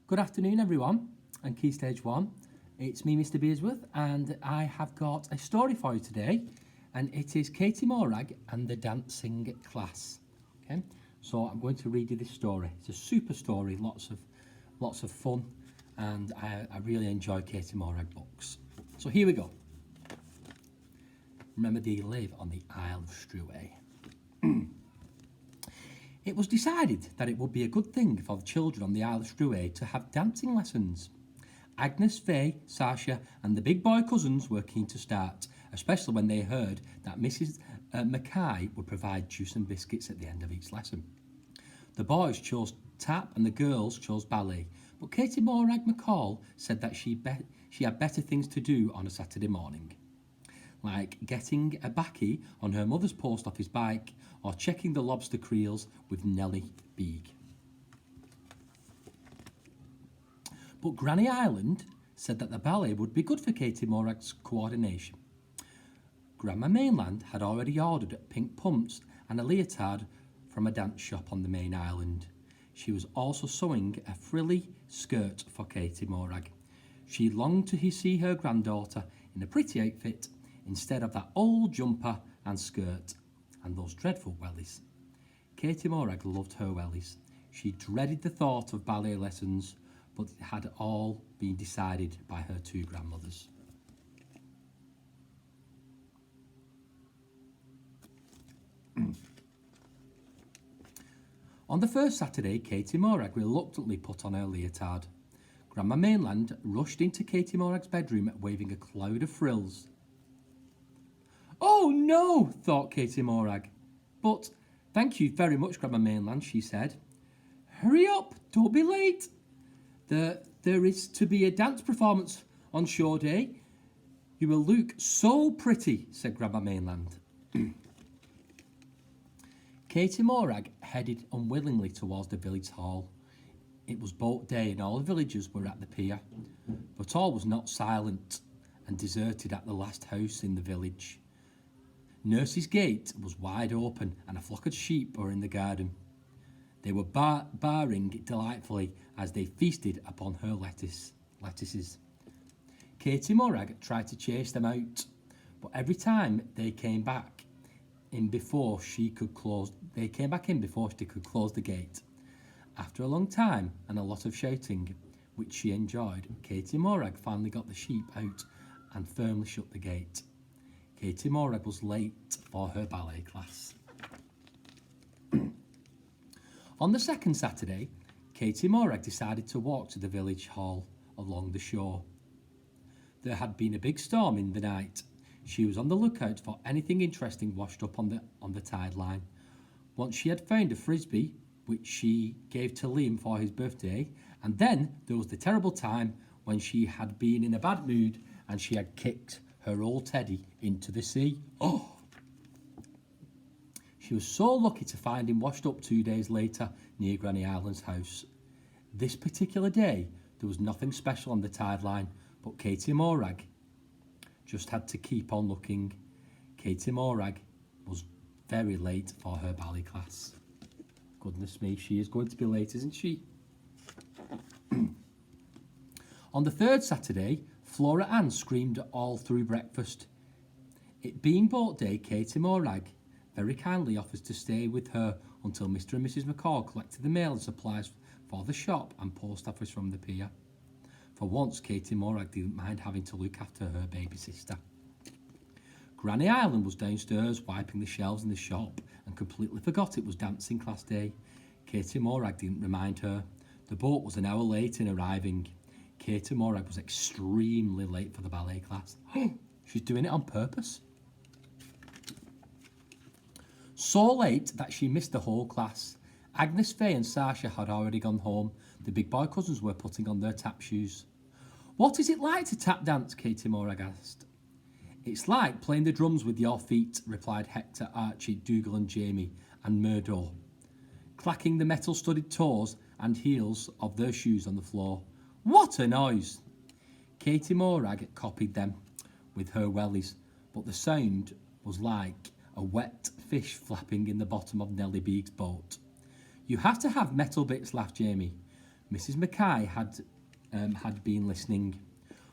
Good afternoon, everyone, and Key Stage 1. It's me, Mr Beardsworth, and I have got a story for you today, and it is Katie Morag and the dancing class. Okay, so I'm going to read you this story. It's a super story, lots of fun, and I really enjoy Katie Morag books. So here we go. Remember, they live on the Isle of Struay. It was decided that it would be a good thing for the children on the Isle of Struay to have dancing lessons. Agnes, Faye, Sasha and the big boy cousins were keen to start, especially when they heard that Mrs Mackay would provide juice and biscuits at the end of each lesson. The boys chose tap and the girls chose ballet, but Katie Morag McCall said that she had better things to do on a Saturday morning, like getting a baccy on her mother's post office bike or checking the lobster creels with Nellie Beag. But Granny Island said that the ballet would be good for Katie Morag's coordination. Grandma Mainland had already ordered pink pumps and a leotard from a dance shop on the main island. She was also sewing a frilly skirt for Katie Morag. She longed to see her granddaughter in a pretty outfit instead of that old jumper and skirt and those dreadful wellies. Katie Morag loved her wellies. She dreaded the thought of ballet lessons, but it had all been decided by her two grandmothers. On the first Saturday, Katie Morag reluctantly put on her leotard. Grandma Mainland rushed into Katie Morag's bedroom waving a cloud of frills. "Oh no," thought Katie Morag. "But thank you very much, Grandma Mainland," she said. "Hurry up, don't be late. There is to be a dance performance on show day. You will look so pretty," said Grandma Mainland. Katie Morag headed unwillingly towards the village hall. It was boat day and all the villagers were at the pier, but all was not silent and deserted at the last house in the village. Nurse's gate was wide open and a flock of sheep were in the garden. They were barring delightfully as they feasted upon her lettuces. Katie Morag tried to chase them out, but every time they came back in before she could close the gate. After a long time and a lot of shouting, which she enjoyed, Katie Morag finally got the sheep out and firmly shut the gate. Katie Morag was late for her ballet class. On the second Saturday, Katie Morag decided to walk to the village hall along the shore. There had been a big storm in the night. She was on the lookout for anything interesting washed up on the tide line. Once she had found a frisbee, which she gave to Liam for his birthday, and then there was the terrible time when she had been in a bad mood and she had kicked her old teddy into the sea. Oh! She was so lucky to find him washed up 2 days later near Granny Island's house. This particular day, there was nothing special on the tide line, but Katie Morag just had to keep on looking. Katie Morag was very late for her ballet class. Goodness me, she is going to be late, isn't she? On the third Saturday, Flora Ann screamed all through breakfast. It being boat day, Katie Morag very kindly offers to stay with her until Mr and Mrs McCall collected the mail and supplies for the shop and post office from the pier. For once, Katie Morag didn't mind having to look after her baby sister. Granny Island was downstairs wiping the shelves in the shop and completely forgot it was dancing class day. Katie Morag didn't remind her. The boat was an hour late in arriving. Katie Morag was extremely late for the ballet class. She's doing it on purpose. So late that she missed the whole class. Agnes, Faye and Sasha had already gone home. The big boy cousins were putting on their tap shoes. "What is it like to tap dance?" Katie Morag asked. "It's like playing the drums with your feet," replied Hector, Archie, Dougal and Jamie and Murdo, clacking the metal-studded toes and heels of their shoes on the floor. "What a noise!" Katie Morag copied them with her wellies, but the sound was like a wet fish flapping in the bottom of Nellie Beag's boat. "You have to have metal bits," laughed Jamie. Mrs Mackay had been listening.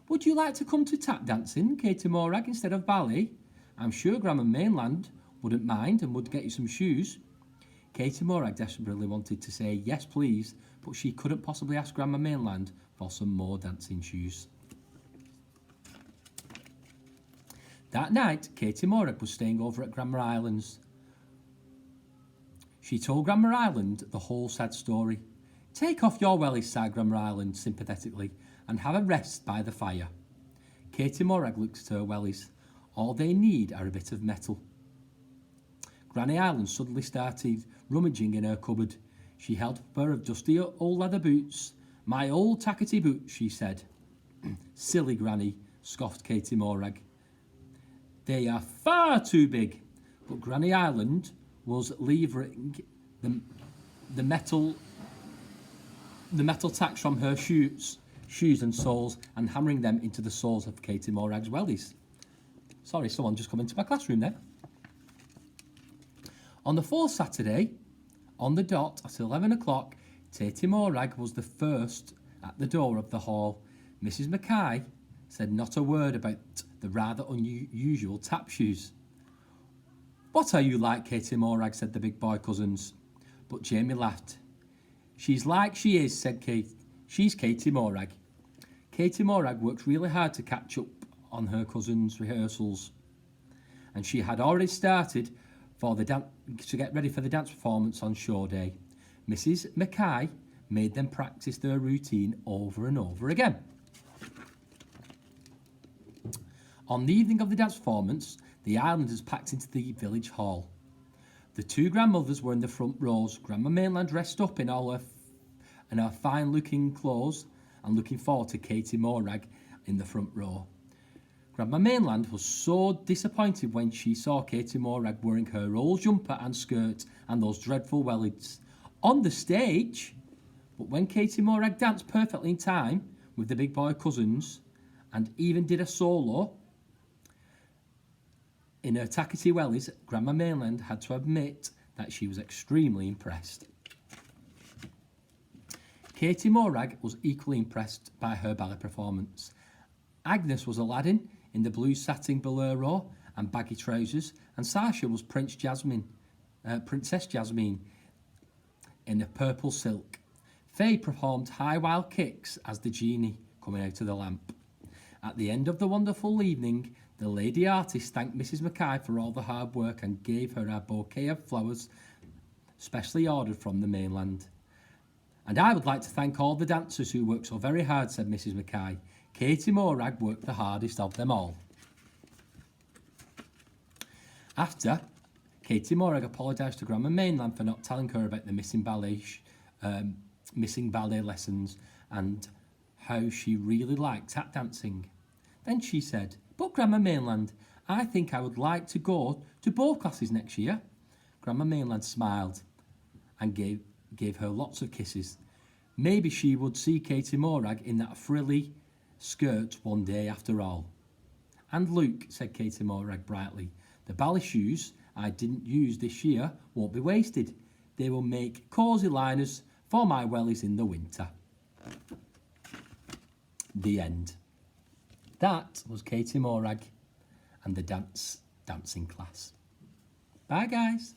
Would you like to come to tap dancing, Katie Morag, instead of ballet? I'm sure Grandma Mainland wouldn't mind and would get you some shoes. Katie Morag desperately wanted to say yes please, but she couldn't possibly ask Grandma Mainland for some more dancing shoes. That night, Katie Morag was staying over at Grandma Island's. She told Grandma Island the whole sad story. Take off your wellies, sighed Grandma Island sympathetically, and have a rest by the fire. Katie Morag looked at her wellies. All they need are a bit of metal. Granny Island suddenly started rummaging in her cupboard. She held up a pair of dusty old leather boots. My old tackety boots, she said. Silly Granny, scoffed Katie Morag. They are far too big. But Granny Island was levering the metal tacks from her shoes and soles and hammering them into the soles of Katie Morag's wellies. Sorry, someone just come into my classroom there. On the fourth Saturday, on the dot at 11 o'clock, Katie Morag was the first at the door of the hall. Mrs Mackay said not a word about the rather unusual tap shoes. What are you like, Katie Morag, said the big boy cousins. But Jamie laughed. She's like she is, said Kate. She's Katie Morag. Katie Morag worked really hard to catch up on her cousins' rehearsals, and she had already started to get ready for the dance performance on show day. Mrs Mackay made them practice their routine over and over again. On the evening of the dance performance, the Islanders packed into the village hall. The two grandmothers were in the front rows, Grandma Mainland dressed up in all her fine-looking clothes and looking forward to Katie Morag in the front row. Grandma Mainland was so disappointed when she saw Katie Morag wearing her old jumper and skirt and those dreadful wellies on the stage. But when Katie Morag danced perfectly in time with the big boy cousins and even did a solo in her tackety wellies, Grandma Mainland had to admit that she was extremely impressed. Katie Morag was equally impressed by her ballet performance. Agnes was Aladdin in the blue satin bolero and baggy trousers, and Sasha was Princess Jasmine in a purple silk. Faye performed high wild kicks as the genie coming out of the lamp. At the end of the wonderful evening, the lady artist thanked Mrs Mackay for all the hard work and gave her a bouquet of flowers specially ordered from the mainland. And I would like to thank all the dancers who worked so very hard, said Mrs Mackay. Katie Morag worked the hardest of them all. After, Katie Morag apologised to Grandma Mainland for not telling her about the missing ballet lessons and how she really liked tap dancing. Then she said, but Grandma Mainland, I think I would like to go to both classes next year. Grandma Mainland smiled and gave her lots of kisses. Maybe she would see Katie Morag in that frilly skirt one day after all. And Luke, said Katie Morag brightly, the ballet shoes I didn't use this year won't be wasted. They will make cosy liners for my wellies in the winter. The end. That was Katie Morag and the dancing class. Bye, guys.